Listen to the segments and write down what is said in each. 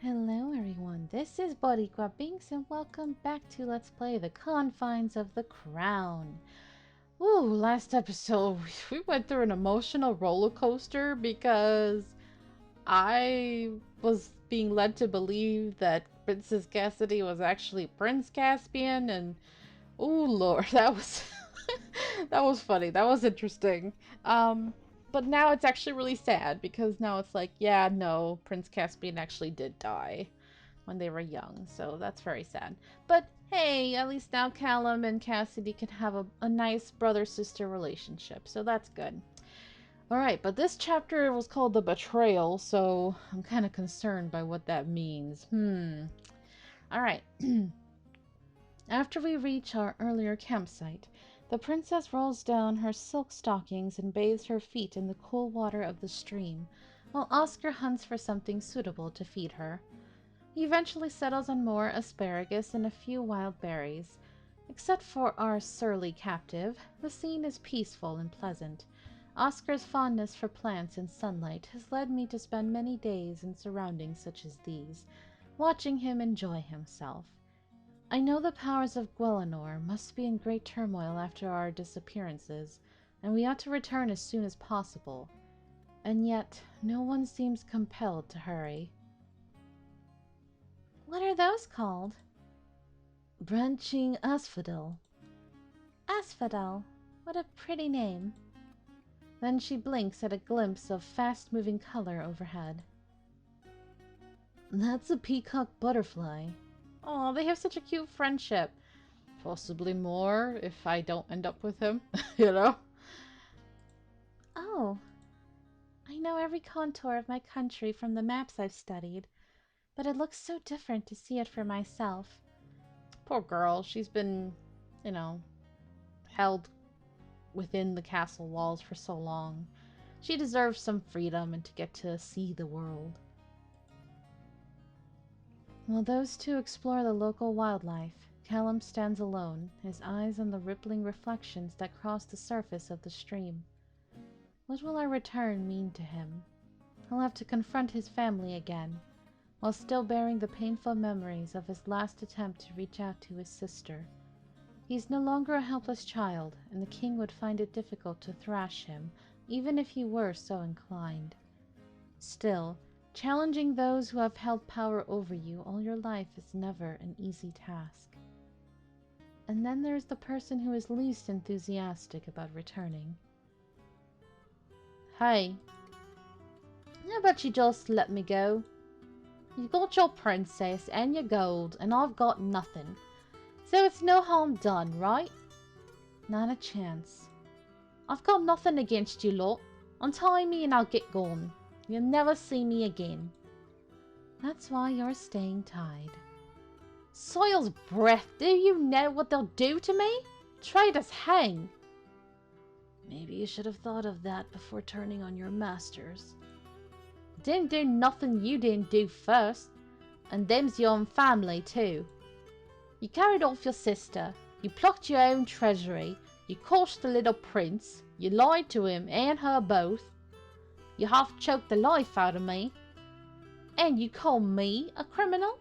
Hello everyone, this is Boricua Binks and welcome back to Let's Play the Confines of the Crown. Ooh, last episode we went through an emotional roller coaster because I was being led to believe that Princess Cassidy was actually Prince Caspian, and oh lord, that was that was funny, that was interesting. But now it's actually really sad because now it's like, yeah, no, Prince Caspian actually did die when they were young, so that's very sad. But hey, at least now Callum and Cassidy can have a nice brother-sister relationship, so that's good. Alright, but this chapter was called The Betrayal, so I'm kind of concerned by what that means. Alright. After we reach our earlier campsite, the princess rolls down her silk stockings and bathes her feet in the cool water of the stream, while Oscar hunts for something suitable to feed her. He eventually settles on more asparagus and a few wild berries. Except for our surly captive, the scene is peaceful and pleasant. Oscar's fondness for plants and sunlight has led me to spend many days in surroundings such as these, watching him enjoy himself. I know the powers of Guelinor must be in great turmoil after our disappearances, and we ought to return as soon as possible. And yet, no one seems compelled to hurry. What are those called? Branching asphodel. Asphodel? What a pretty name. Then she blinks at a glimpse of fast-moving color overhead. That's a peacock butterfly. Oh, they have such a cute friendship. Possibly more if I don't end up with him, you know? Oh, I know every contour of my country from the maps I've studied, but it looks so different to see it for myself. Poor girl, she's been, held within the castle walls for so long. She deserves some freedom and to get to see the world. While those two explore the local wildlife, Callum stands alone, his eyes on the rippling reflections that cross the surface of the stream. What will our return mean to him? He'll have to confront his family again, while still bearing the painful memories of his last attempt to reach out to his sister. He's no longer a helpless child, and the king would find it difficult to thrash him, even if he were so inclined. Still, challenging those who have held power over you all your life is never an easy task. And then there's the person who is least enthusiastic about returning. Hey, how about you just let me go? You've got your princess and your gold, and I've got nothing. So it's no harm done, right? Not a chance. I've got nothing against you lot. Untie me and I'll get gone. You'll never see me again. That's why you're staying tied. Soil's breath, do you know what they'll do to me? Traitors hang. Maybe you should have thought of that before turning on your masters. Didn't do nothing you didn't do first. And them's your own family too. You carried off your sister. You plucked your own treasury. You coerced the little prince. You lied to him and her both. You half choked the life out of me. And you call me a criminal?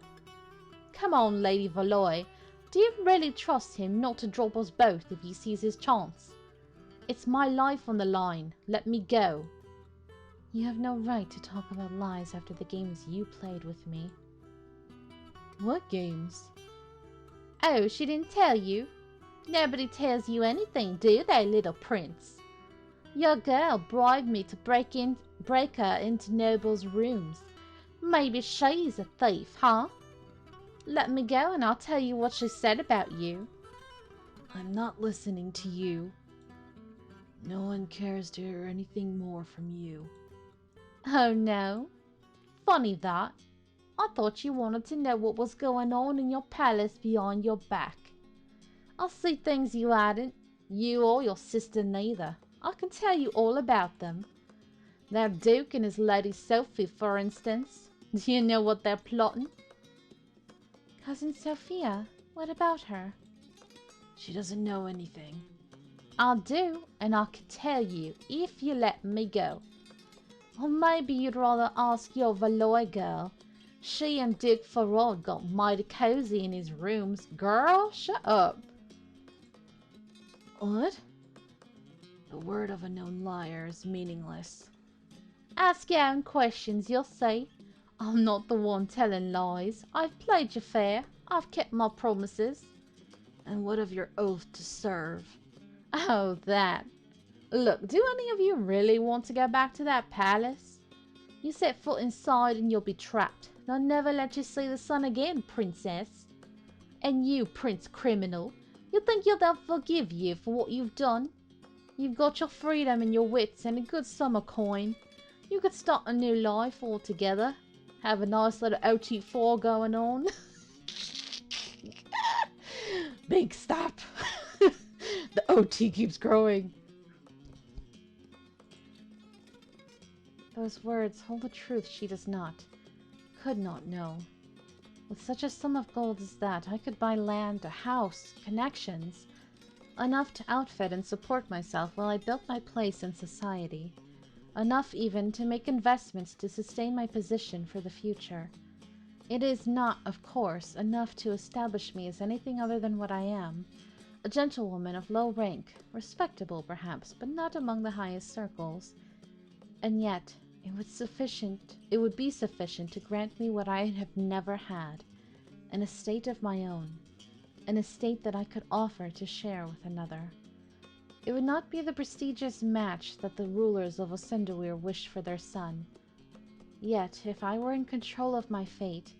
Come on, Lady Valois. Do you really trust him not to drop us both if he sees his chance? It's my life on the line. Let me go. You have no right to talk about lies after the games you played with me. What games? Oh, she didn't tell you? Nobody tells you anything, do they, little prince? Your girl bribed me to break her into nobles' rooms. Maybe she's a thief, huh? Let me go and I'll tell you what she said about you. I'm not listening to you. No one cares to hear anything more from you. Oh no? Funny that. I thought you wanted to know what was going on in your palace behind your back. I see things you hadn't. You or your sister neither. I can tell you all about them. Their Duke and his Lady Sophie, for instance. Do you know what they're plotting? Cousin Sophia? What about her? She doesn't know anything. I do, and I can tell you if you let me go. Or maybe you'd rather ask your Valois girl. She and Dick Farrod got mighty cozy in his rooms. Girl, shut up. What? The word of a known liar is meaningless. Ask your own questions, you'll see. I'm not the one telling lies. I've played you fair. I've kept my promises. And what of your oath to serve? Oh, that. Look, do any of you really want to go back to that palace? You set foot inside and you'll be trapped. They'll never let you see the sun again, princess. And you, prince criminal, you think they'll forgive you for what you've done? You've got your freedom and your wits and a good summer coin. You could start a new life altogether. Have a nice little OT4 going on. Big stop. The OT keeps growing. Those words hold the truth she does not, could not know. With such a sum of gold as that, I could buy land, a house, connections, enough to outfit and support myself while I built my place in society. Enough even to make investments to sustain my position for the future. It is not, of course, enough to establish me as anything other than what I am. A gentlewoman of low rank, respectable perhaps, but not among the highest circles. And yet, it would be sufficient to grant me what I have never had, an estate of my own, an estate that I could offer to share with another. It would not be the prestigious match that the rulers of Osendoir wished for their son. Yet, if I were in control of my fate,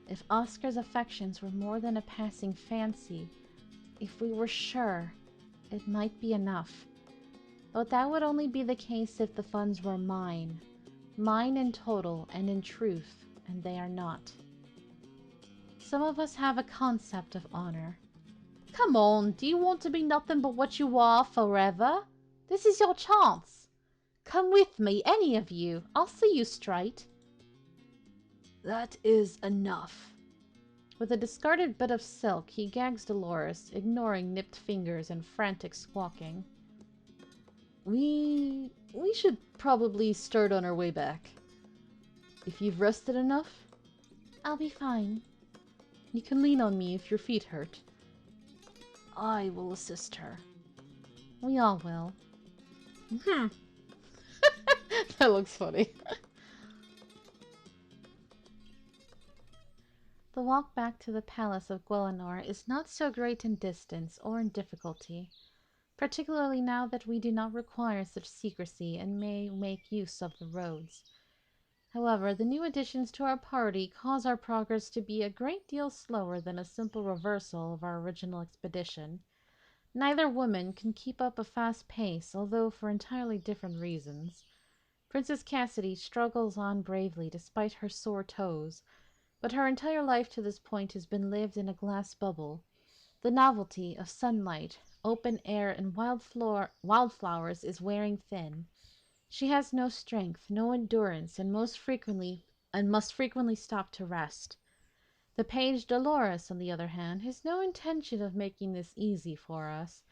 if Oscar's affections were more than a passing fancy, if we were sure, it might be enough. But that would only be the case if the funds were mine. Mine in total and in truth, and they are not. Some of us have a concept of honor. Come on, do you want to be nothing but what you are forever? This is your chance. Come with me, any of you. I'll see you straight. That is enough. With a discarded bit of silk, he gags Dolores, ignoring nipped fingers and frantic squawking. We should probably start on our way back. If you've rested enough, I'll be fine. You can lean on me if your feet hurt. I will assist her. We all will. That looks funny. The walk back to the palace of Guelinor is not so great in distance or in difficulty, particularly now that we do not require such secrecy and may make use of the roads. However, the new additions to our party cause our progress to be a great deal slower than a simple reversal of our original expedition. Neither woman can keep up a fast pace, although for entirely different reasons. Princess Cassidy struggles on bravely despite her sore toes, but her entire life to this point has been lived in a glass bubble. The novelty of sunlight, open air, and wildflowers is wearing thin. She has no strength, no endurance, and must frequently stop to rest. The page Dolores, on the other hand, has no intention of making this easy for us.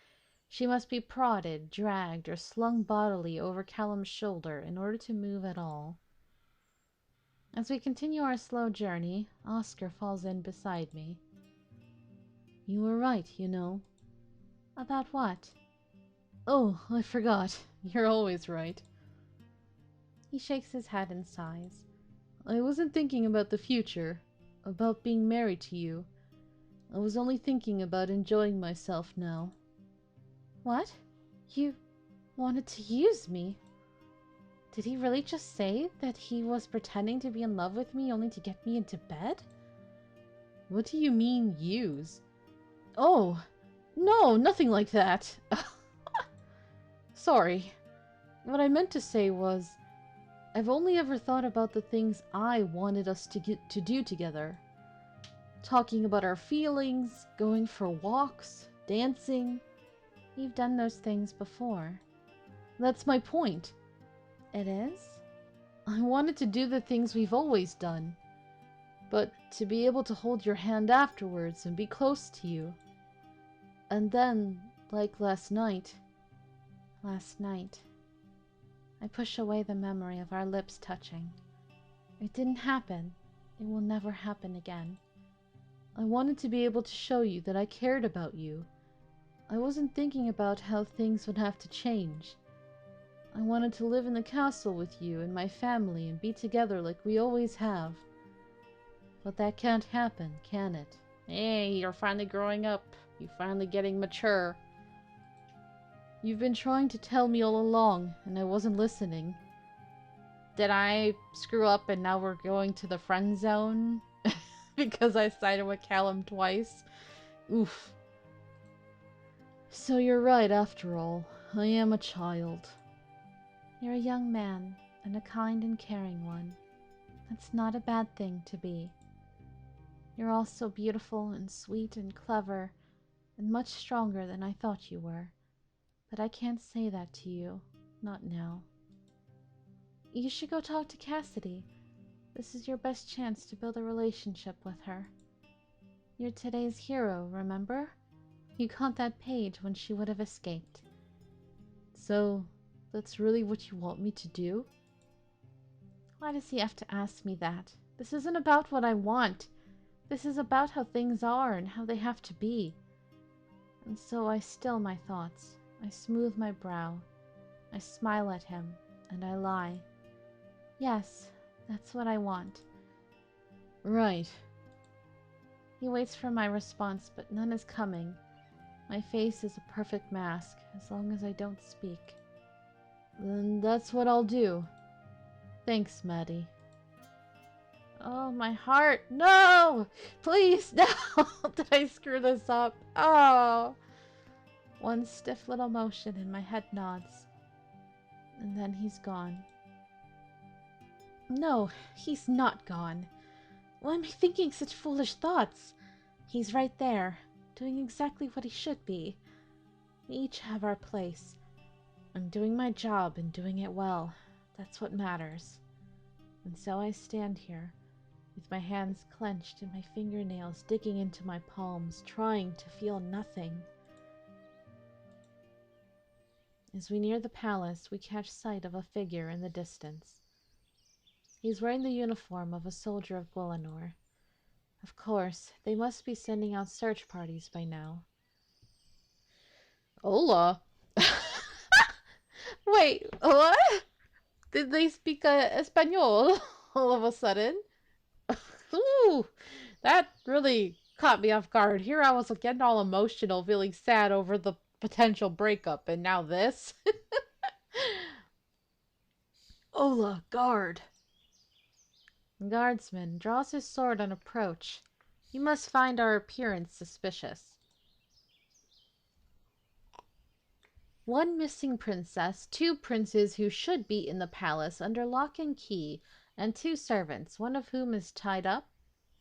She must be prodded, dragged, or slung bodily over Callum's shoulder in order to move at all. As we continue our slow journey, Oscar falls in beside me. You were right, you know. About what? Oh, I forgot. You're always right. He shakes his head and sighs. I wasn't thinking about the future, about being married to you. I was only thinking about enjoying myself now. What? You wanted to use me? Did he really just say that he was pretending to be in love with me only to get me into bed? What do you mean, use? Oh, no, nothing like that. Sorry. What I meant to say was, I've only ever thought about the things I wanted us to do together. Talking about our feelings, going for walks, dancing. You've done those things before. That's my point. It is? I wanted to do the things we've always done. But to be able to hold your hand afterwards and be close to you. And then, like last night. I push away the memory of our lips touching. It didn't happen. It will never happen again. I wanted to be able to show you that I cared about you. I wasn't thinking about how things would have to change. I wanted to live in the castle with you and my family and be together like we always have. But that can't happen, can it? Hey, you're finally growing up. You're finally getting mature. You've been trying to tell me all along, and I wasn't listening. Did I screw up and now we're going to the friend zone? Because I sided with Callum twice? Oof. So you're right after all. I am a child. You're a young man, and a kind and caring one. That's not a bad thing to be. You're also beautiful and sweet and clever, and much stronger than I thought you were. But I can't say that to you. Not now. You should go talk to Cassidy. This is your best chance to build a relationship with her. You're today's hero, remember? You caught that page when she would have escaped. So, that's really what you want me to do? Why does he have to ask me that? This isn't about what I want. This is about how things are and how they have to be. And so I still my thoughts. I smooth my brow. I smile at him, and I lie. Yes, that's what I want. Right. He waits for my response, but none is coming. My face is a perfect mask, as long as I don't speak. Then that's what I'll do. Thanks, Maddie. Oh, my heart. No! Please, no! Did I screw this up? Oh! One stiff little motion and my head nods. And then he's gone. No, he's not gone. Why am I thinking such foolish thoughts? He's right there, doing exactly what he should be. We each have our place. I'm doing my job and doing it well. That's what matters. And so I stand here, with my hands clenched and my fingernails digging into my palms, trying to feel nothing. As we near the palace, we catch sight of a figure in the distance. He's wearing the uniform of a soldier of Gwelinor. Of course, they must be sending out search parties by now. Hola! Wait, what? Did they speak Espanol all of a sudden? Ooh, that really caught me off guard. Here I was getting all emotional, feeling sad over the potential breakup, and now this? Hola, guard. Guardsman draws his sword on approach. You must find our appearance suspicious. One missing princess, two princes who should be in the palace under lock and key, and two servants, one of whom is tied up.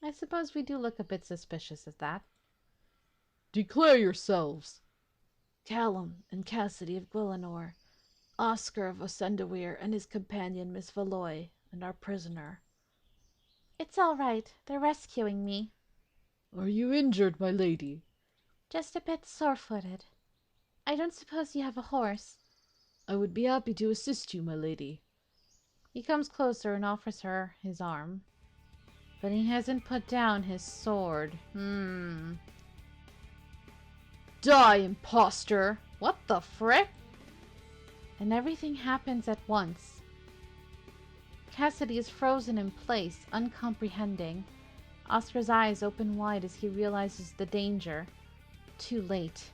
I suppose we do look a bit suspicious at that. Declare yourselves. Callum and Cassidy of Gwelinor, Oscar of Osendawir and his companion Miss Valois, and our prisoner. It's all right. They're rescuing me. Are you injured, my lady? Just a bit sore-footed. I don't suppose you have a horse. I would be happy to assist you, my lady. He comes closer and offers her his arm. But he hasn't put down his sword. Die, imposter! What the frick? And everything happens at once. Cassidy is frozen in place, uncomprehending. Oscar's eyes open wide as he realizes the danger. Too late.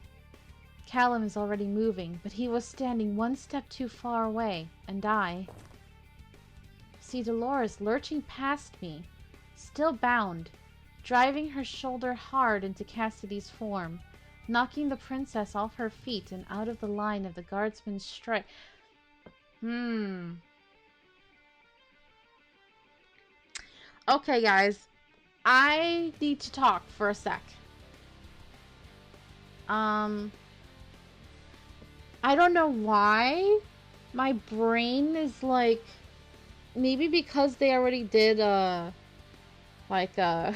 Callum is already moving, but he was standing one step too far away, and I see Dolores lurching past me, still bound, driving her shoulder hard into Cassidy's form, knocking the princess off her feet and out of the line of the guardsman's strike. Okay, guys. I need to talk for a sec. I don't know why my brain is like, maybe because they already did like a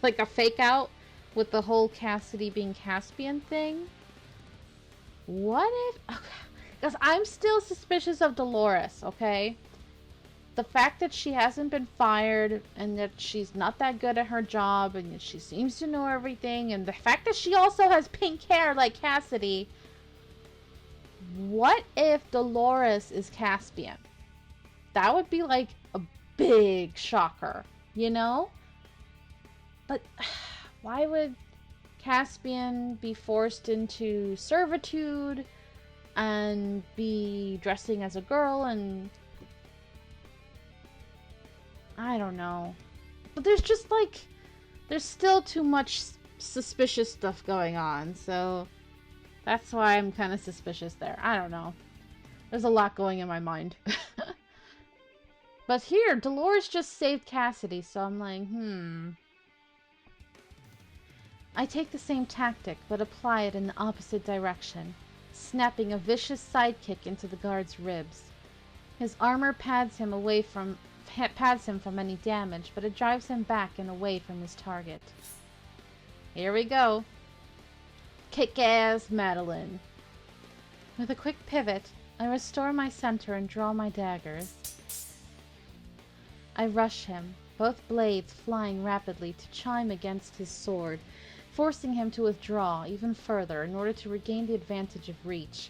like a fake out with the whole Cassidy being Caspian thing. What if, because I'm still suspicious of Dolores, okay? the fact that she hasn't been fired and that she's not that good at her job and that she seems to know everything and the fact that she also has pink hair like Cassidy. What if Dolores is Caspian? That would be like a big shocker, you know? But why would Caspian be forced into servitude and be dressing as a girl? And I don't know. But there's just like, there's still too much suspicious stuff going on, so that's why I'm kind of suspicious there. I don't know. There's a lot going in my mind. But here, Dolores just saved Cassidy, so I'm like, I take the same tactic, but apply it in the opposite direction, snapping a vicious sidekick into the guard's ribs. His armor pads him from any damage, but it drives him back and away from his target. Here we go. Kick-ass Madeline. With a quick pivot, I restore my center and draw my daggers. I rush him, both blades flying rapidly to chime against his sword, forcing him to withdraw even further in order to regain the advantage of reach.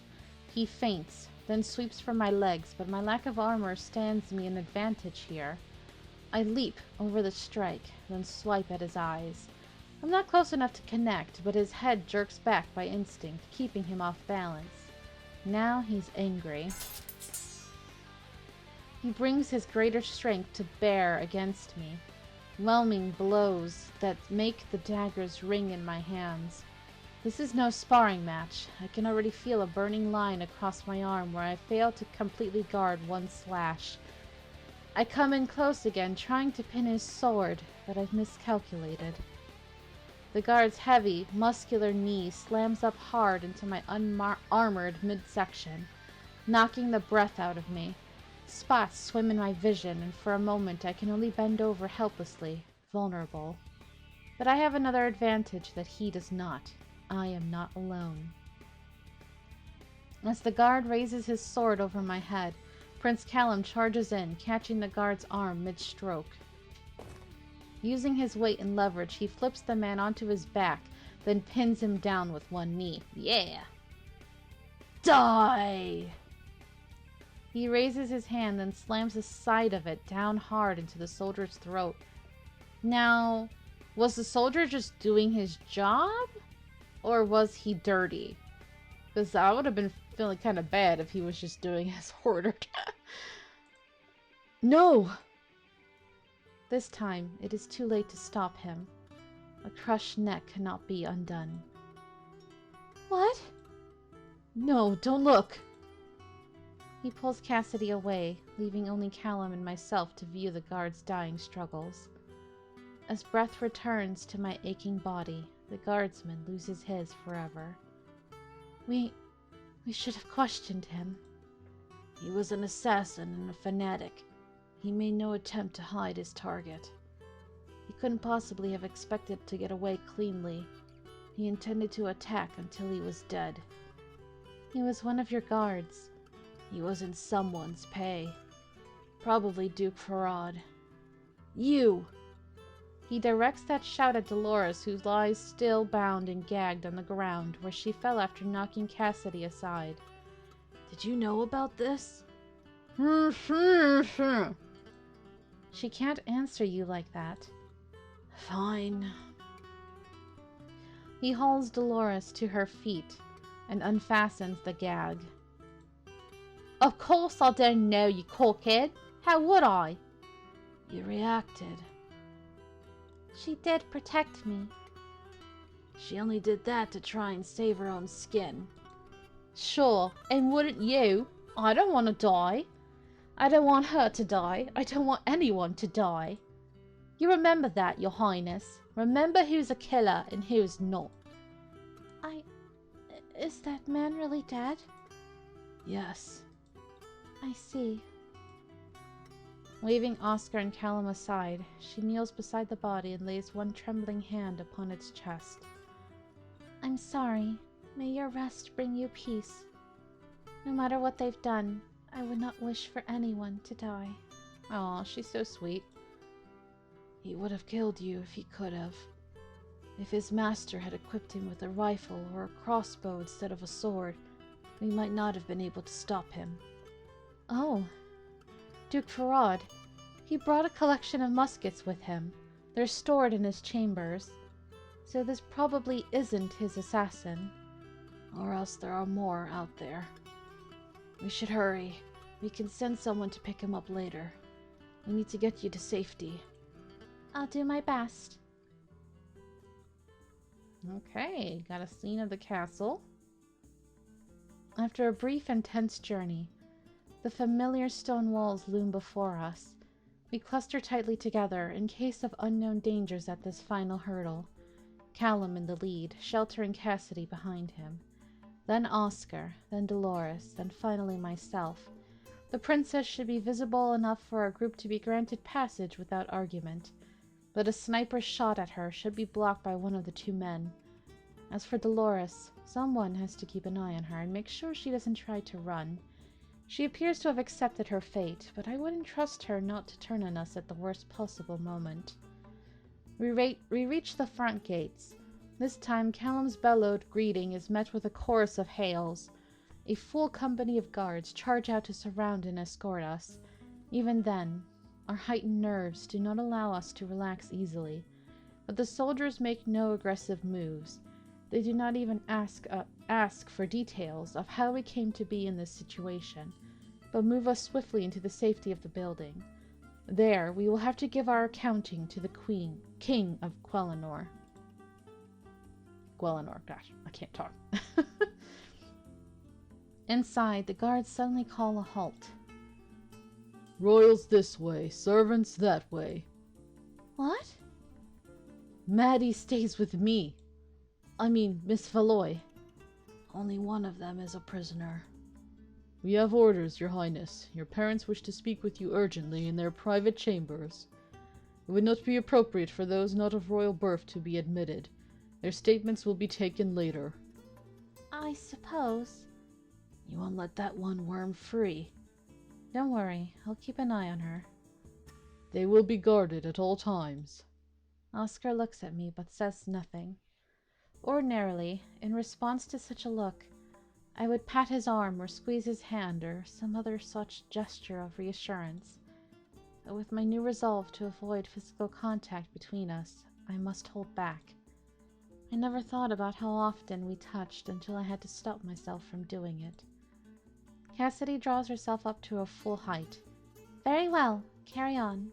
He feints, then sweeps for my legs, but my lack of armor stands me an advantage here. I leap over the strike, then swipe at his eyes. I'm not close enough to connect, but his head jerks back by instinct, keeping him off balance. Now he's angry. He brings his greater strength to bear against me, whelming blows that make the daggers ring in my hands. This is no sparring match. I can already feel a burning line across my arm where I fail to completely guard one slash. I come in close again, trying to pin his sword, but I've miscalculated. The guard's heavy, muscular knee slams up hard into my unarmored midsection, knocking the breath out of me. Spots swim in my vision, and for a moment I can only bend over helplessly, vulnerable. But I have another advantage that he does not. I am not alone. As the guard raises his sword over my head, Prince Callum charges in, catching the guard's arm mid-stroke. Using his weight and leverage, he flips the man onto his back, then pins him down with one knee. Yeah! Die! He raises his hand, then slams the side of it down hard into the soldier's throat. Now, was the soldier just doing his job? Or was he dirty? Because I would have been feeling kind of bad if he was just doing as ordered. No! This time, it is too late to stop him. A crushed neck cannot be undone. What? No, don't look! He pulls Cassidy away, leaving only Callum and myself to view the guard's dying struggles. As breath returns to my aching body, the guardsman loses his forever. We should have questioned him. He was an assassin and a fanatic. He made no attempt to hide his target. He couldn't possibly have expected to get away cleanly. He intended to attack until he was dead. He was one of your guards. He was in someone's pay. Probably Duke Farad. You! He directs that shout at Dolores, who lies still bound and gagged on the ground, where she fell after knocking Cassidy aside. Did you know about this? She can't answer you like that. Fine. He hauls Dolores to her feet and unfastens the gag. Of course I don't know, you cockhead. How would I? You reacted. She did protect me. She only did that to try and save her own skin. Sure, and wouldn't you? I don't want to die. I don't want her to die. I don't want anyone to die. You remember that, Your Highness. Remember who's a killer and who's not. Is that man really dead? Yes. I see. Waving Oscar and Callum aside, she kneels beside the body and lays one trembling hand upon its chest. I'm sorry. May your rest bring you peace. No matter what they've done, I would not wish for anyone to die. Aw, she's so sweet. He would have killed you if he could have. If his master had equipped him with a rifle or a crossbow instead of a sword, we might not have been able to stop him. Oh, Duke Farad. He brought a collection of muskets with him. They're stored in his chambers. So this probably isn't his assassin. Or else there are more out there. We should hurry. We can send someone to pick him up later. We need to get you to safety. I'll do my best. Okay, got a scene of the castle. After a brief and tense journey, the familiar stone walls loom before us. We cluster tightly together in case of unknown dangers at this final hurdle. Callum in the lead, sheltering Cassidy behind him. Then Oscar, then Dolores, then finally myself. The princess should be visible enough for our group to be granted passage without argument, but a sniper's shot at her should be blocked by one of the two men. As for Dolores, someone has to keep an eye on her and make sure she doesn't try to run. She appears to have accepted her fate, but I wouldn't trust her not to turn on us at the worst possible moment. We reach the front gates. This time, Callum's bellowed greeting is met with a chorus of hails. A full company of guards charge out to surround and escort us. Even then, our heightened nerves do not allow us to relax easily. But the soldiers make no aggressive moves. They do not even ask for details of how we came to be in this situation, but move us swiftly into the safety of the building. There, we will have to give our accounting to the King of Quellenor. Quellenor, gosh, I can't talk. Inside, the guards suddenly call a halt. Royals this way, servants that way. What? Maddie stays with me. I mean, Miss Valois. Only one of them is a prisoner. We have orders, Your Highness. Your parents wish to speak with you urgently in their private chambers. It would not be appropriate for those not of royal birth to be admitted. Their statements will be taken later. I suppose. You won't let that one worm free. Don't worry, I'll keep an eye on her. They will be guarded at all times. Oscar looks at me but says nothing. Ordinarily, in response to such a look, I would pat his arm or squeeze his hand or some other such gesture of reassurance. But with my new resolve to avoid physical contact between us, I must hold back. I never thought about how often we touched until I had to stop myself from doing it. Cassidy draws herself up to her full height. Very well, carry on.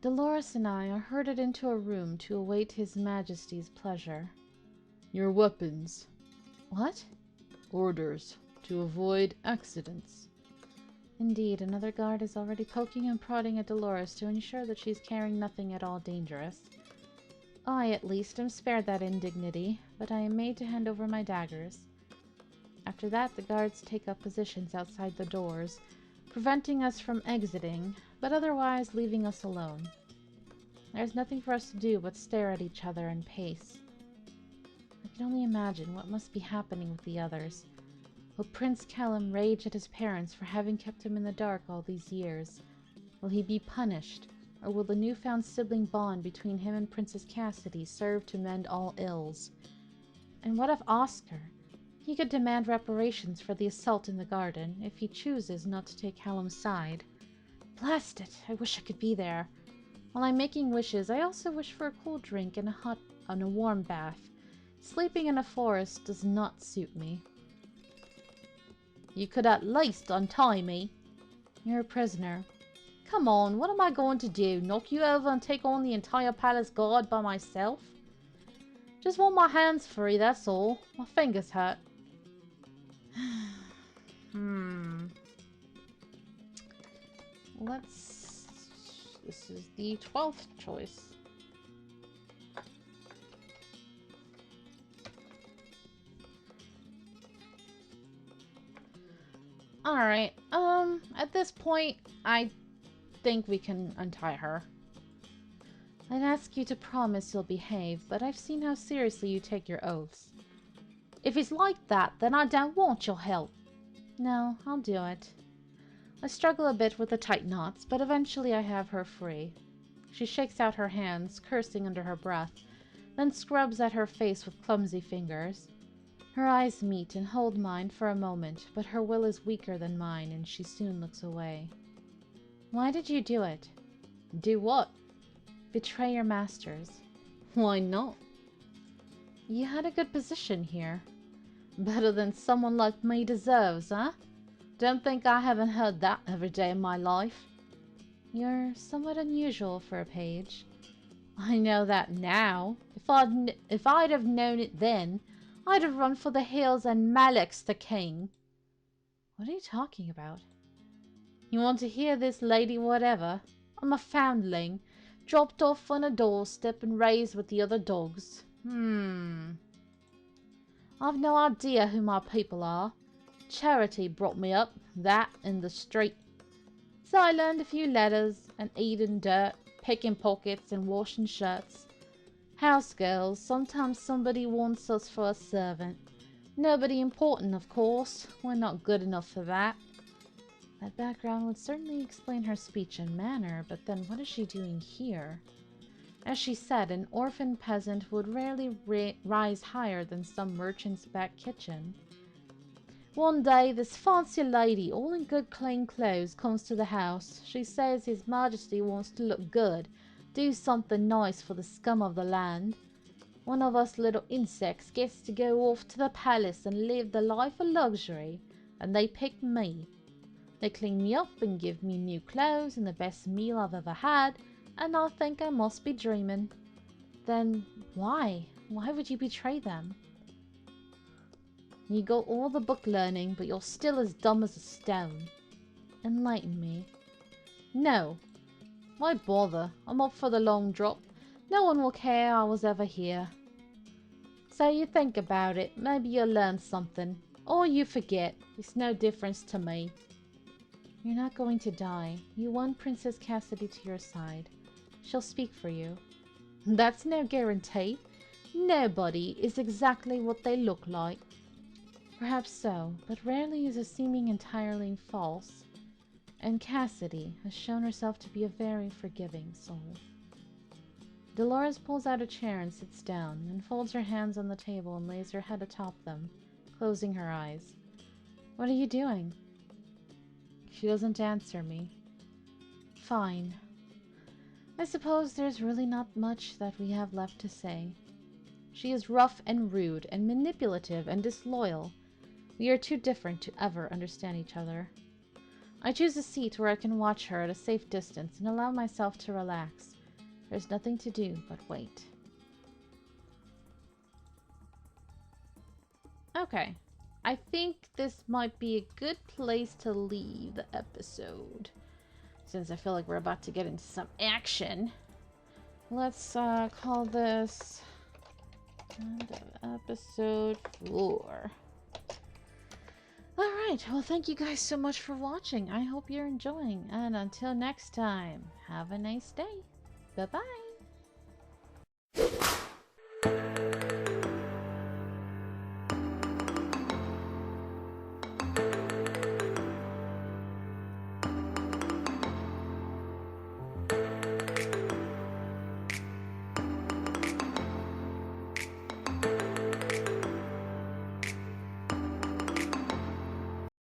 Dolores and I are herded into a room to await His Majesty's pleasure. Your weapons. What? Orders, to avoid accidents. Indeed, another guard is already poking and prodding at Dolores to ensure that she's carrying nothing at all dangerous. I, at least, am spared that indignity, but I am made to hand over my daggers. After that, the guards take up positions outside the doors, preventing us from exiting, but otherwise leaving us alone. There's nothing for us to do but stare at each other and pace. I can only imagine what must be happening with the others. Will Prince Callum rage at his parents for having kept him in the dark all these years? Will he be punished, or will the newfound sibling bond between him and Princess Cassidy serve to mend all ills? And what of Oscar? He could demand reparations for the assault in the garden, if he chooses not to take Callum's side. Blast it! I wish I could be there. While I'm making wishes, I also wish for a cool drink and a warm bath. Sleeping in a forest does not suit me. You could at least untie me. You're a prisoner. Come on, what am I going to do? Knock you over and take on the entire palace guard by myself? Just want my hands free, that's all. My fingers hurt. This is the 12th choice. Alright, at this point, I think we can untie her. I'd ask you to promise you'll behave, but I've seen how seriously you take your oaths. If it's like that, then I don't want your help. No, I'll do it. I struggle a bit with the tight knots, but eventually I have her free. She shakes out her hands, cursing under her breath, then scrubs at her face with clumsy fingers. Her eyes meet and hold mine for a moment, but her will is weaker than mine, and she soon looks away. Why did you do it? Do what? Betray your masters. Why not? You had a good position here. Better than someone like me deserves, huh? Don't think I haven't heard that every day of my life. You're somewhat unusual for a page. I know that now. If I'd have known it then, I'd have run for the hills and Malek's the king. What are you talking about? You want to hear this, lady, whatever? I'm a foundling, dropped off on a doorstep and raised with the other dogs. I've no idea who my people are. Charity brought me up, that and the street. So I learned a few letters and eating dirt, picking pockets and washing shirts. House girls, sometimes somebody wants us for a servant. Nobody important, of course. We're not good enough for that. That background would certainly explain her speech and manner, but then what is she doing here? As she said, an orphan peasant would rarely rise higher than some merchant's back kitchen. One day, this fancy lady, all in good clean clothes, comes to the house. She says His Majesty wants to look good, do something nice for the scum of the land. One of us little insects gets to go off to the palace and live the life of luxury, and they pick me. They clean me up and give me new clothes and the best meal I've ever had, and I think I must be dreaming. Then why? Why would you betray them? You got all the book learning, but you're still as dumb as a stone. Enlighten me. No. Why bother? I'm up for the long drop. No one will care I was ever here. So you think about it. Maybe you'll learn something. Or you forget. It's no difference to me. You're not going to die. You won Princess Cassidy to your side. She'll speak for you. That's no guarantee. Nobody is exactly what they look like. Perhaps so, but rarely is a seeming entirely false. And Cassidy has shown herself to be a very forgiving soul. Dolores pulls out a chair and sits down, and folds her hands on the table and lays her head atop them, closing her eyes. What are you doing? She doesn't answer me. Fine. I suppose there's really not much that we have left to say. She is rough and rude and manipulative and disloyal. We are too different to ever understand each other. I choose a seat where I can watch her at a safe distance and allow myself to relax. There's nothing to do but wait. Okay. I think this might be a good place to leave the episode, since I feel like we're about to get into some action. Let's call this end of episode 4. Alright, well thank you guys so much for watching. I hope you're enjoying, and until next time, have a nice day. Bye-bye.